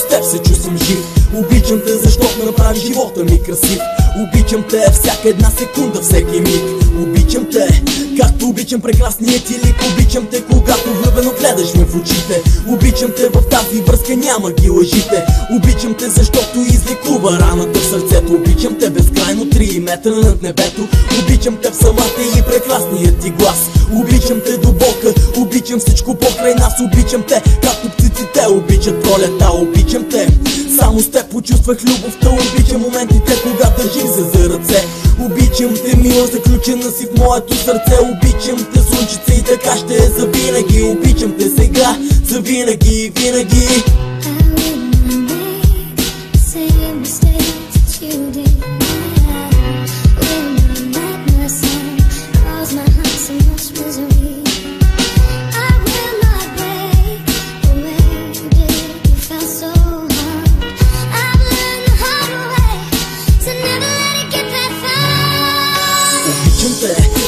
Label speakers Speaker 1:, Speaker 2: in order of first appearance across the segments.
Speaker 1: с теб се чувствам жив. Обичам те, защото направи живота ми красив. Обичам те всяка една секунда, всеки миг. Обичам те, както обичам прекрасният ти лик. Обичам те, когато влюбено гледаш ме в очите. Обичам те, в тази връзка няма ги лъжите. Обичам те, защото излекува раната в сърцето. Обичам те безкрайно, 3 метра над небето. Обичам те в самата и прекрасният ти глас. Обичам те до бока, обичам всичко покрай нас. Обичам те, както птиците обичат пролета. Обичам те, само с теб почувствах любовта. Обичам моментите, когато държим се за ръце. Обичам те, мила, заключена си в моето сърце. Обичам те, слънчице, и така ще е завинаги. Обичам те сега, завинаги и винаги.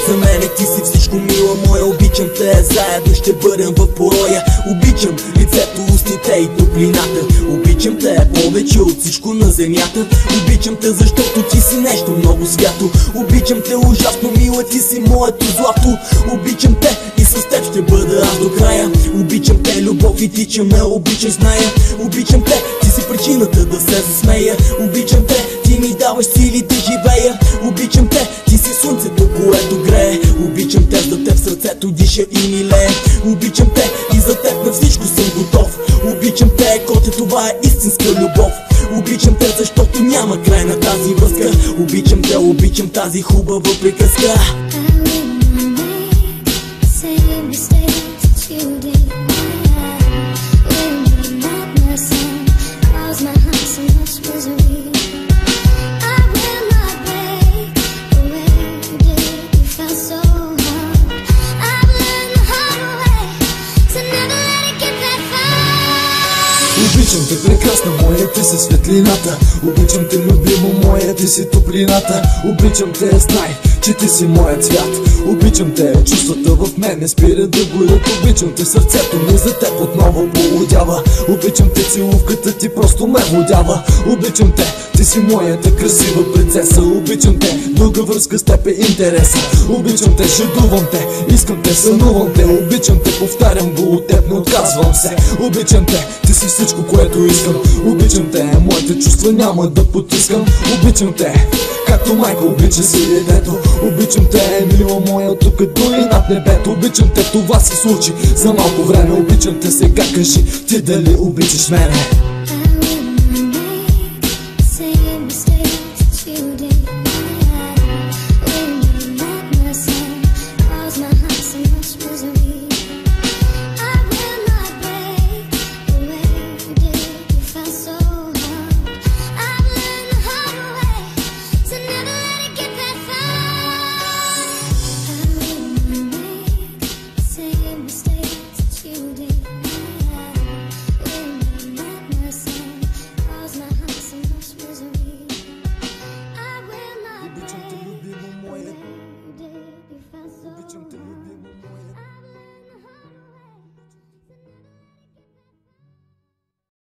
Speaker 1: За мене ти си всичко, мила моя. Обичам те, заедно ще бъдем в пороя. Обичам лицето, устните и топлината. Обичам те повече от всичко на земята. Обичам те, защото ти си нещо много свято. Обичам те ужасно, мила, ти си моето злато. Обичам те и с теб ще бъда аз до края. Обичам те, любов, и ти че ме обичаш, зная. Обичам те, ти си причината да се засмея. Обичам те, ти ми даваш сили да живея. Обичам те, ти си слънцето, което грее. Обичам те, за теб сърцето диша и милее. Обичам те и за теб на всичко съм готов. Обичам те, коте, това е истинска любов. Обичам те, защото няма край на тази връзка. Обичам те, обичам тази хубава приказка.
Speaker 2: Обичам те, прекрасна моя, ти си светлината. Обичам те, любимо моя, ти си топлината. Обичам те, знай, че ти си моят цвят. Обичам те, чувствата в мен не спират да горят. Обичам те, сърцето ми за теб отново полудява. Обичам те, целувката ти просто ме водява. Обичам те, ти си моята красива принцеса. Обичам те, дълга връзка с теб е интереса. Обичам те, жадувам те, искам те, сънувам те. Обичам те, повтарям го от теб, не отказвам се. Обичам те, ти си всичко, което искам. Обичам те, моите чувства няма да потискам. Обичам те, както майка обича си детето. Обичам те, мила моя, тук до и над небето. Обичам те, това се случи за малко време. Обичам те, сега кажи ти дали обичаш мене.